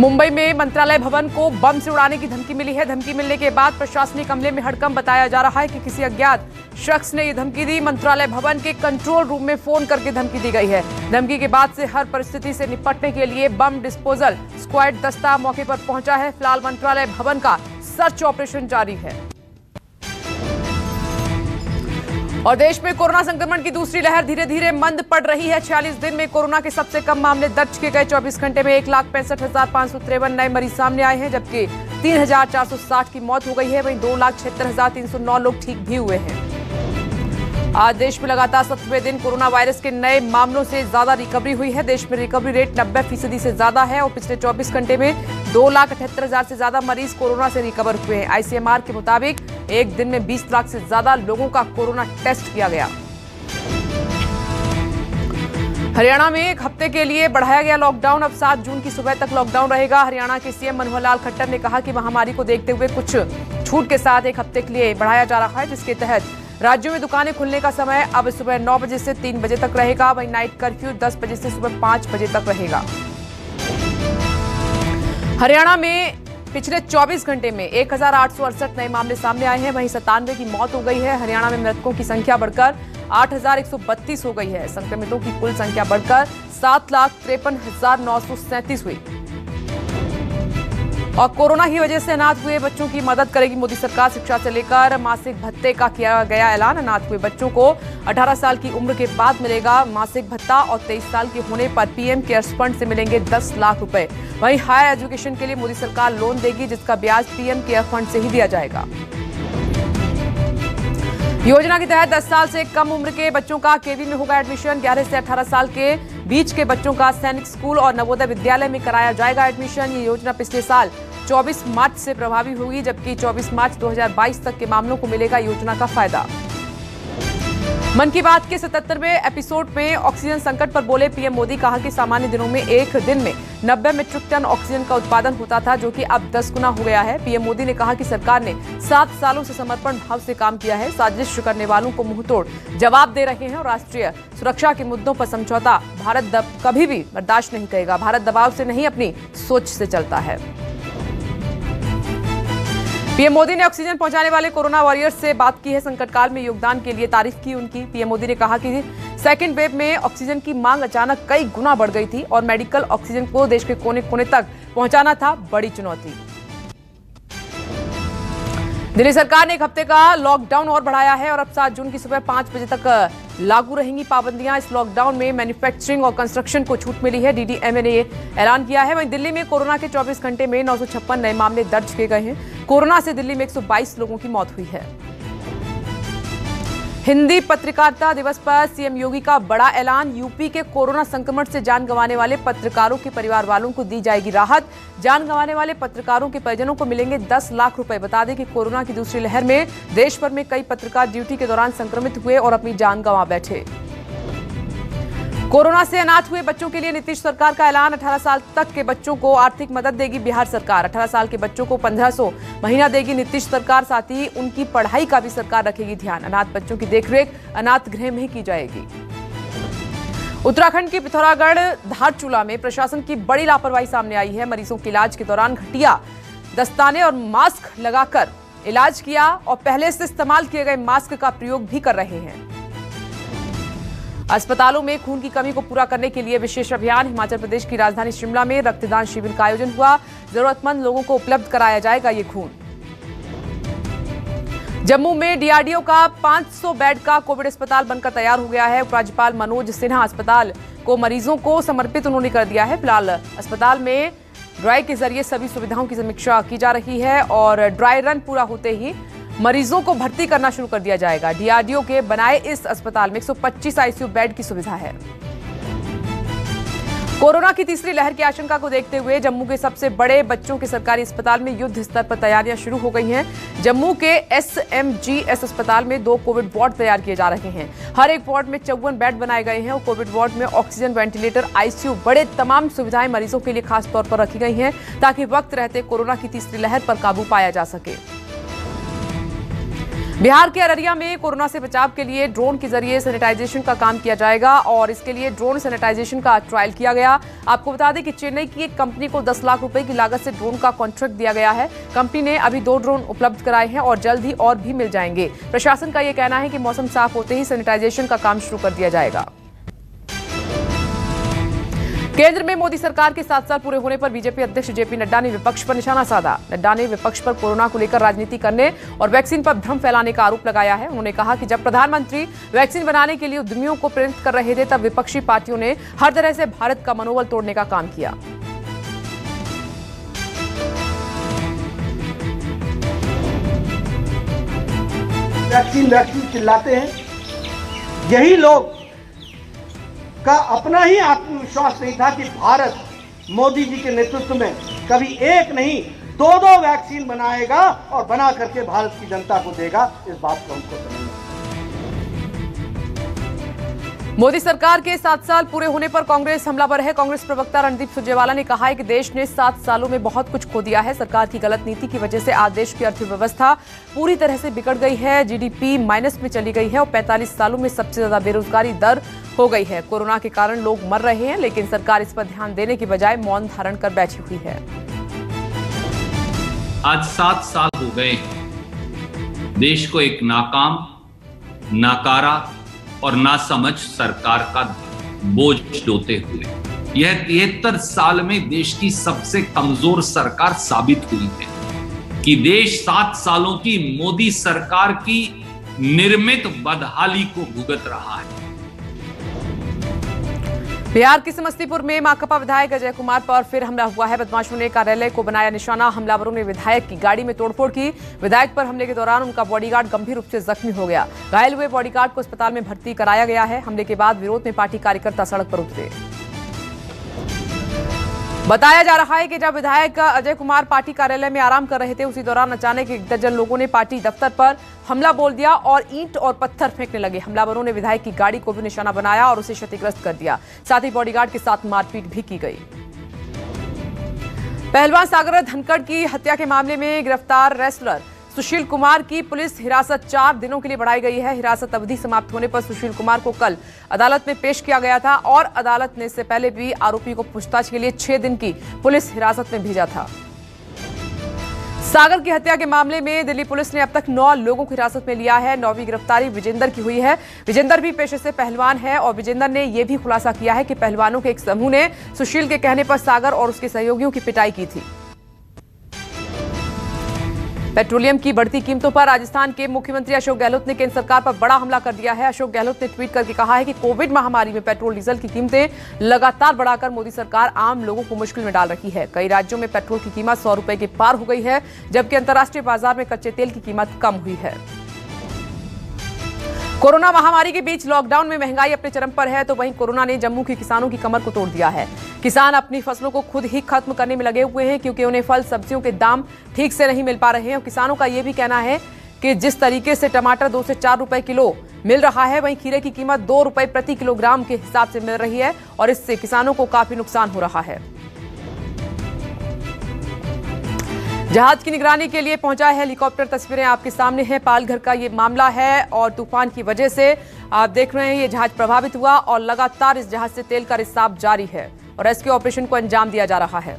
मुंबई में मंत्रालय भवन को बम से उड़ाने की धमकी मिली है। धमकी मिलने के बाद प्रशासनिक अमले में हड़कंप बताया जा रहा है कि किसी अज्ञात शख्स ने यह धमकी दी। मंत्रालय भवन के कंट्रोल रूम में फोन करके धमकी दी गई है। धमकी के बाद से हर परिस्थिति से निपटने के लिए बम डिस्पोजल स्क्वाड दस्ता मौके पर पहुंचा है। फिलहाल मंत्रालय भवन का सर्च ऑपरेशन जारी है। और देश में कोरोना संक्रमण की दूसरी लहर धीरे धीरे मंद पड़ रही है। 46 दिन में कोरोना के सबसे कम मामले दर्ज किए गए। 24 घंटे में 1,65,553 नए मरीज सामने आए हैं, जबकि 3,460 की मौत हो गई है। वहीं 2,76,309 लोग ठीक भी हुए हैं। आज देश में लगातार 7वें दिन कोरोना वायरस के नए मामलों से ज्यादा रिकवरी हुई है। देश में रिकवरी रेट 90% से ज्यादा है और पिछले 24 घंटे में 2,78,000 से ज्यादा मरीज कोरोना से रिकवर हुए हैं। आईसीएमआर के मुताबिक एक दिन में 20 लाख से ज्यादा लोगों का कोरोना टेस्ट किया गया। हरियाणा में एक हफ्ते के लिए बढ़ाया गया लॉकडाउन। अब 7 जून की सुबह तक लॉकडाउन रहेगा। हरियाणा के सीएम मनोहर लाल खट्टर ने कहा कि महामारी को देखते हुए कुछ छूट के साथ एक हफ्ते के लिए बढ़ाया जा रहा है, जिसके तहत राज्यों में दुकानें खुलने का समय अब सुबह 9 बजे से 3 बजे तक रहेगा। वहीं नाइट कर्फ्यू 10 बजे से सुबह 5 बजे तक रहेगा। हरियाणा में पिछले 24 घंटे में 1,868 नए मामले सामने आए हैं। वहीं 97 की मौत हो गई है। हरियाणा में मृतकों की संख्या बढ़कर 8,132 हो गई है। संक्रमितों की कुल संख्या बढ़कर 7,53,937 हुई। और कोरोना की वजह से अनाथ हुए बच्चों की मदद करेगी मोदी सरकार। शिक्षा से लेकर मासिक भत्ते का किया गया ऐलान। अनाथ हुए बच्चों को 18 साल की उम्र के बाद मिलेगा मासिक भत्ता और 23 साल के होने पर पीएम केयर्स फंड से मिलेंगे 10 लाख रुपए। वहीं हायर एजुकेशन के लिए मोदी सरकार लोन देगी, जिसका ब्याज पीएम केयर फंड से ही दिया जाएगा। योजना के तहत 10 साल से कम उम्र के बच्चों का केवी में होगा एडमिशन। 11 से 18 साल के बीच के बच्चों का सैनिक स्कूल और नवोदय विद्यालय में कराया जाएगा एडमिशन। ये योजना पिछले साल 24 मार्च से प्रभावी होगी, जबकि 24 मार्च 2022 तक के मामलों को मिलेगा योजना का फायदा। मन की बात के 77वें एपिसोड में ऑक्सीजन संकट पर बोले पीएम मोदी। कहा कि सामान्य दिनों में एक दिन में 90 मीट्रिक टन ऑक्सीजन का उत्पादन होता था, जो कि अब 10 गुना हो गया है। पीएम मोदी ने कहा कि सरकार ने 7 सालों से समर्पण भाव से काम किया है। साजिश करने वालों को मुंहतोड़ जवाब दे रहे हैं और राष्ट्रीय सुरक्षा के मुद्दों पर समझौता भारत कभी भी बर्दाश्त नहीं करेगा। भारत दबाव से नहीं, अपनी सोच से चलता है। पीएम मोदी ने ऑक्सीजन पहुंचाने वाले कोरोना वॉरियर्स से बात की है। संकट काल में योगदान के लिए तारीफ की उनकी। पीएम मोदी ने कहा कि सेकेंड वेव में ऑक्सीजन की मांग अचानक कई गुना बढ़ गई थी और मेडिकल ऑक्सीजन को देश के कोने कोने तक पहुंचाना था बड़ी चुनौती। दिल्ली सरकार ने एक हफ्ते का लॉकडाउन और बढ़ाया है और अब 7 जून की सुबह 5 बजे तक लागू रहेंगी पाबंदियां। इस लॉकडाउन में मैन्युफैक्चरिंग और कंस्ट्रक्शन को छूट मिली है। डीडीएमए ने ऐलान किया है। वहीं दिल्ली में कोरोना के 24 घंटे में 956 नए मामले दर्ज किए गए हैं। कोरोना से दिल्ली में 122 लोगों की मौत हुई है। हिंदी पत्रकारिता दिवस पर सीएम योगी का बड़ा ऐलान। यूपी के कोरोना संक्रमण से जान गंवाने वाले पत्रकारों के परिवार वालों को दी जाएगी राहत। जान गंवाने वाले पत्रकारों के परिजनों को मिलेंगे 10 लाख रुपए। बता दें कि कोरोना की दूसरी लहर में देश भर में कई पत्रकार ड्यूटी के दौरान संक्रमित हुए और अपनी जान गंवा बैठे। कोरोना से अनाथ हुए बच्चों के लिए नीतीश सरकार का ऐलान। 18 साल तक के बच्चों को आर्थिक मदद देगी बिहार सरकार। 18 साल के बच्चों को 1500 महीना देगी नीतीश सरकार। साथ ही उनकी पढ़ाई का भी सरकार रखेगी ध्यान। अनाथ बच्चों की देखरेख अनाथ गृह में ही की जाएगी। उत्तराखंड के पिथौरागढ़ धारचूला में प्रशासन की बड़ी लापरवाही सामने आई है। मरीजों के इलाज के दौरान घटिया दस्ताने और मास्क लगाकर इलाज किया और पहले से इस्तेमाल किए गए मास्क का प्रयोग भी कर रहे हैं। अस्पतालों में खून की कमी को पूरा करने के लिए विशेष अभियान। हिमाचल प्रदेश की राजधानी शिमला में रक्तदान शिविर का आयोजन हुआ। जरूरतमंद लोगों को उपलब्ध कराया जाएगा ये खून। जम्मू में डीआरडीओ का 500 बेड का कोविड अस्पताल बनकर तैयार हो गया है। उपराज्यपाल मनोज सिन्हा अस्पताल को मरीजों को समर्पित उन्होंने कर दिया है। फिलहाल अस्पताल में ड्राई के जरिए सभी सुविधाओं की समीक्षा की जा रही है और ड्राई रन पूरा होते ही मरीजों को भर्ती करना शुरू कर दिया जाएगा। डीआरडीओ के बनाए इस अस्पताल में 125 आईसीयू बेड की सुविधा है। कोरोना की तीसरी लहर की आशंका को देखते हुए जम्मू के सबसे बड़े बच्चों के सरकारी अस्पताल में युद्ध स्तर पर तैयारियां शुरू हो गई हैं। जम्मू के एसएमजीएस अस्पताल में 2 कोविड वार्ड तैयार किए जा रहे हैं। हर एक वार्ड में 54 बेड बनाए गए हैं और कोविड वार्ड में ऑक्सीजन, वेंटिलेटर, आईसीयू, बड़े तमाम सुविधाएं मरीजों के लिए खास तौर पर रखी गई हैं, ताकि वक्त रहते कोरोना की तीसरी लहर पर काबू पाया जा सके। बिहार के अररिया में कोरोना से बचाव के लिए ड्रोन के जरिए सैनिटाइजेशन का काम किया जाएगा और इसके लिए ड्रोन सैनिटाइजेशन का ट्रायल किया गया। आपको बता दें कि चेन्नई की एक कंपनी को 10 लाख रुपए की लागत से ड्रोन का कॉन्ट्रैक्ट दिया गया है। कंपनी ने अभी 2 ड्रोन उपलब्ध कराए हैं और जल्द ही और भी मिल जाएंगे। प्रशासन का यह कहना है कि मौसम साफ होते ही सैनिटाइजेशन का काम शुरू कर दिया जाएगा। केंद्र में मोदी सरकार के 7 साल पूरे होने पर बीजेपी अध्यक्ष जेपी नड्डा ने विपक्ष पर निशाना साधा। नड्डा ने विपक्ष पर कोरोना को लेकर राजनीति करने और वैक्सीन पर भ्रम फैलाने का आरोप लगाया है। उन्होंने कहा कि जब प्रधानमंत्री वैक्सीन बनाने के लिए उद्यमियों को प्रेरित कर रहे थे, तब विपक्षी पार्टियों ने हर तरह से भारत का मनोबल तोड़ने का काम किया। वैक्सीन चिल्लाते हैं, यही लोग का अपना ही आत्मविश्वास नहीं था कि भारत मोदी जी के नेतृत्व में कभी एक नहीं 2-2 वैक्सीन बनाएगा और बना करके भारत की जनता को देगा। इस बात को हमको समझना। मोदी सरकार के 7 साल पूरे होने पर कांग्रेस हमलावर है। कांग्रेस प्रवक्ता रणदीप सुरजेवाला ने कहा है कि देश ने 7 सालों में बहुत कुछ खो दिया है। सरकार की गलत नीति की वजह से आज देश की अर्थव्यवस्था पूरी तरह से बिगड़ गई है। जीडीपी माइनस में चली गई है और 45 सालों में सबसे ज्यादा बेरोजगारी दर हो गई है। कोरोना के कारण लोग मर रहे हैं, लेकिन सरकार इस पर ध्यान देने की बजाय मौन धारण कर बैठी हुई है। आज 7 साल हो गए देश को एक नाकाम, नाकारा और नासमझ सरकार का बोझ ढोते हुए। यह 73 साल में देश की सबसे कमजोर सरकार साबित हुई है कि देश 7 सालों की मोदी सरकार की निर्मित बदहाली को भुगत रहा है। बिहार के समस्तीपुर में माकपा विधायक अजय कुमार पर फिर हमला हुआ है। बदमाशों ने कार्यालय को बनाया निशाना। हमलावरों ने विधायक की गाड़ी में तोड़फोड़ की। विधायक पर हमले के दौरान उनका बॉडीगार्ड गंभीर रूप से जख्मी हो गया। घायल हुए बॉडीगार्ड को अस्पताल में भर्ती कराया गया है। हमले के बाद विरोध में पार्टी कार्यकर्ता सड़क पर उतरे। बताया जा रहा है कि जब विधायक अजय कुमार पार्टी कार्यालय में आराम कर रहे थे, उसी दौरान अचानक एक दर्जन लोगों ने पार्टी दफ्तर पर हमला बोल दिया और ईंट और पत्थर फेंकने लगे। हमलावरों ने विधायक की गाड़ी को भी निशाना बनाया और उसे क्षतिग्रस्त कर दिया। साथ ही बॉडीगार्ड के साथ मारपीट भी की गई। पहलवान सागर धनखड़ की हत्या के मामले में गिरफ्तार रेसलर सुशील कुमार की पुलिस हिरासत 4 दिनों के लिए बढ़ाई गई है। हिरासत अवधि समाप्त होने पर सुशील कुमार को कल अदालत में पेश किया गया था और अदालत ने इससे पहले भी आरोपी को पूछताछ के लिए 6 दिन की पुलिस हिरासत में भेजा था। सागर की हत्या के मामले में दिल्ली पुलिस ने अब तक 9 लोगों को हिरासत में लिया है। 9वीं गिरफ्तारी विजेंदर की हुई है। विजेंदर भी पेशे से पहलवान है और विजेंदर ने यह भी खुलासा किया है कि पहलवानों के एक समूह ने सुशील के कहने पर सागर और उसके सहयोगियों की पिटाई की थी। पेट्रोलियम की बढ़ती कीमतों पर राजस्थान के मुख्यमंत्री अशोक गहलोत ने केंद्र सरकार पर बड़ा हमला कर दिया है। अशोक गहलोत ने ट्वीट करके कहा है कि कोविड महामारी में पेट्रोल डीजल की कीमतें लगातार बढ़ाकर मोदी सरकार आम लोगों को मुश्किल में डाल रही है। कई राज्यों में पेट्रोल की कीमत 100 रुपए के पार हो गई है, जबकि अंतर्राष्ट्रीय बाजार में कच्चे तेल की कीमत कम हुई है। कोरोना महामारी के बीच लॉकडाउन में महंगाई अपने चरम पर है, तो वहीं कोरोना ने जम्मू के किसानों की कमर को तोड़ दिया है। किसान अपनी फसलों को खुद ही खत्म करने में लगे हुए हैं, क्योंकि उन्हें फल सब्जियों के दाम ठीक से नहीं मिल पा रहे हैं। और किसानों का यह भी कहना है कि जिस तरीके से टमाटर 2 से 4 रुपए किलो मिल रहा है, वहीं खीरे की कीमत 2 रुपए प्रति किलोग्राम के हिसाब से मिल रही है और इससे किसानों को काफी नुकसान हो रहा है। जहाज की निगरानी के लिए पहुंचा है हेलीकॉप्टर। तस्वीरें आपके सामने हैं। पालघर का ये मामला है और तूफान की वजह से आप देख रहे हैं ये जहाज प्रभावित हुआ और लगातार इस जहाज से तेल का रिसाव जारी है और रेस्क्यू ऑपरेशन को अंजाम दिया जा रहा है।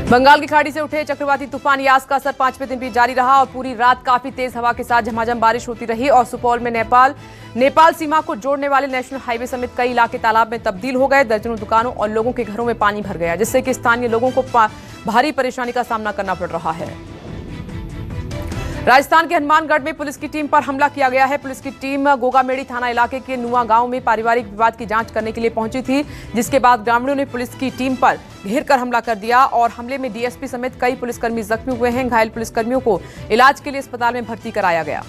बंगाल की खाड़ी से उठे चक्रवाती तूफान यास का असर 5वें दिन भी जारी रहा और पूरी रात काफी तेज हवा के साथ झमाझम बारिश होती रही और सुपौल में नेपाल सीमा को जोड़ने वाले नेशनल हाईवे समेत कई इलाके तालाब में तब्दील हो गए। दर्जनों दुकानों और लोगों के घरों में पानी भर गया, जिससे कि स्थानीय लोगों को भारी परेशानी का सामना करना पड़ रहा है। राजस्थान के हनुमानगढ़ में पुलिस की टीम पर हमला किया गया है। पुलिस की टीम गोगामेड़ी थाना इलाके के नुआ गांव में पारिवारिक विवाद की जांच करने के लिए पहुंची थी, जिसके बाद ग्रामीणों ने पुलिस की टीम पर घेर कर हमला कर दिया और हमले में डीएसपी समेत कई पुलिसकर्मी जख्मी हुए हैं। घायल पुलिसकर्मियों को इलाज के लिए अस्पताल में भर्ती कराया गया।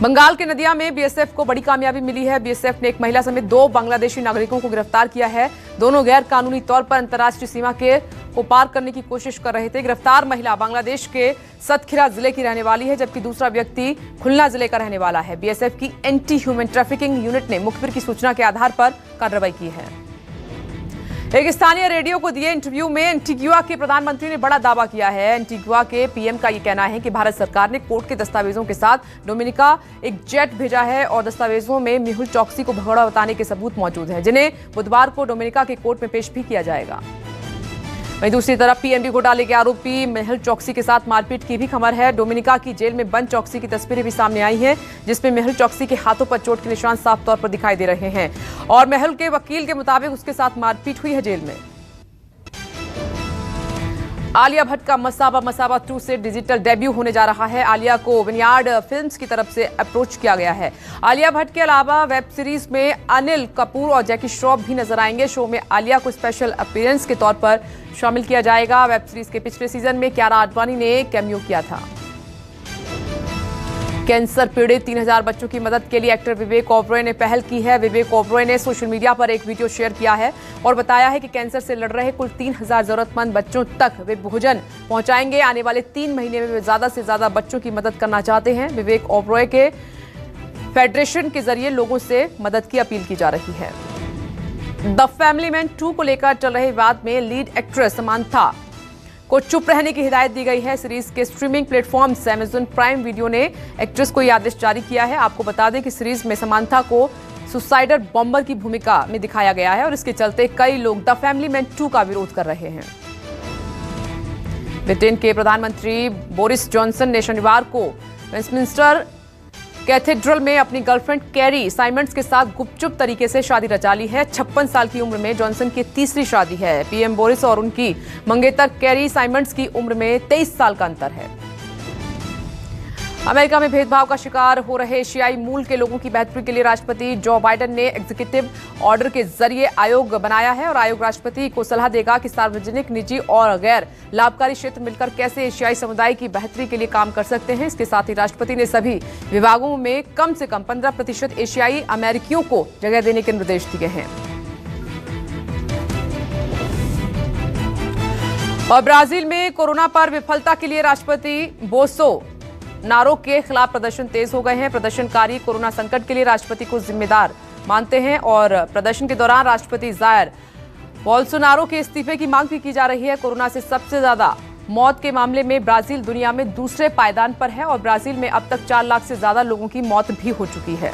बंगाल के नदिया में बीएसएफ को बड़ी कामयाबी मिली है। बीएसएफ ने एक महिला समेत 2 बांग्लादेशी नागरिकों को गिरफ्तार किया है। दोनों गैर कानूनी तौर पर अंतर्राष्ट्रीय सीमा के को पार करने की कोशिश कर रहे थे। गिरफ्तार महिला बांग्लादेश के सतखीरा जिले की रहने वाली है, जबकि दूसरा व्यक्ति खुलना जिले का रहने वाला है। बीएसएफ की एंटी ह्यूमन ट्रैफिकिंग यूनिट ने मुखबिर की सूचना के आधार पर कार्रवाई की है। एक स्थानीय रेडियो को दिए इंटरव्यू में एंटीगुआ के प्रधानमंत्री ने बड़ा दावा किया है। एंटीगुआ के पीएम का यह कहना है कि भारत सरकार ने कोर्ट के दस्तावेजों के साथ डोमिनिका एक जेट भेजा है और दस्तावेजों में मेहुल चोकसी को भगोड़ा बताने के सबूत मौजूद हैं, जिन्हें बुधवार को डोमिनिका के कोर्ट में पेश भी किया जाएगा। वहीं दूसरी तरफ पीएनबी घोटाले के आरोपी मेहुल चोकसी के साथ मारपीट की भी खबर है। डोमिनिका की जेल में बंद चोकसी की तस्वीरें भी सामने आई हैं, जिसमें मेहुल चोकसी के हाथों पर चोट के निशान साफ तौर पर दिखाई दे रहे हैं और मेहुल के वकील के मुताबिक उसके साथ मारपीट हुई है जेल में। आलिया भट्ट का मसाबा 2 से डिजिटल डेब्यू होने जा रहा है। आलिया को विनयार्ड फिल्म्स की तरफ से अप्रोच किया गया है। आलिया भट्ट के अलावा वेब सीरीज में अनिल कपूर और जैकी श्रॉफ भी नजर आएंगे। शो में आलिया को स्पेशल अपीयरेंस के तौर पर शामिल किया जाएगा। वेब सीरीज के पिछले सीजन में कियारा आडवाणी ने कैमियो किया था। कैंसर पीड़ित 3000 बच्चों की मदद के लिए एक्टर विवेक ओबरॉय ने पहल की है। विवेक ओबरॉय ने सोशल मीडिया पर एक वीडियो शेयर किया है और बताया है कि कैंसर से लड़ रहे कुल 3000 जरूरतमंद बच्चों तक वे भोजन पहुंचाएंगे। आने वाले 3 महीने में वे ज्यादा से ज्यादा बच्चों की मदद करना चाहते हैं। विवेक ओबरॉय के फेडरेशन के जरिए लोगों से मदद की अपील की जा रही है। द फैमिली मैन 2 को लेकर चल रहे विवाद में लीड एक्ट्रेस समांथा को चुप रहने की हिदायत दी गई है। सीरीज के streaming platform Amazon prime video ने एक्ट्रेस को यह आदेश जारी किया है। आपको बता दें कि सीरीज में समांथा को सुसाइडर बॉम्बर की भूमिका में दिखाया गया है और इसके चलते कई लोग द फैमिली मैन 2 का विरोध कर रहे हैं। ब्रिटेन के प्रधानमंत्री बोरिस जॉनसन ने शनिवार को वेस्टमिंस्टर कैथेड्रल में अपनी गर्लफ्रेंड कैरी साइमंड्स के साथ गुपचुप तरीके से शादी रचा ली है। 56 साल की उम्र में जॉनसन की तीसरी शादी है। पीएम बोरिस और उनकी मंगेतर कैरी साइमंड्स की उम्र में 23 साल का अंतर है। अमेरिका में भेदभाव का शिकार हो रहे एशियाई मूल के लोगों की बेहतरी के लिए राष्ट्रपति जो बाइडेन ने एग्जीक्यूटिव ऑर्डर के जरिए आयोग बनाया है और आयोग राष्ट्रपति को सलाह देगा कि सार्वजनिक, निजी और गैर लाभकारी क्षेत्र मिलकर कैसे एशियाई समुदाय की बेहतरी के लिए काम कर सकते हैं। इसके साथ ही राष्ट्रपति ने सभी विभागों में कम से कम 15% एशियाई अमेरिकियों को जगह देने के निर्देश दिए हैं। और ब्राजील में कोरोना पर विफलता के लिए राष्ट्रपति बोसो नारो के खिलाफ प्रदर्शन तेज हो गए हैं। प्रदर्शनकारी कोरोना संकट के लिए राष्ट्रपति को जिम्मेदार मानते हैं और प्रदर्शन के दौरान राष्ट्रपति जायर बोल्सोनारो के इस्तीफे की मांग भी की जा रही है। कोरोना से सबसे ज्यादा मौत के मामले में ब्राजील दुनिया में दूसरे पायदान पर है और ब्राजील में अब तक 4 लाख से ज्यादा लोगों की मौत भी हो चुकी है।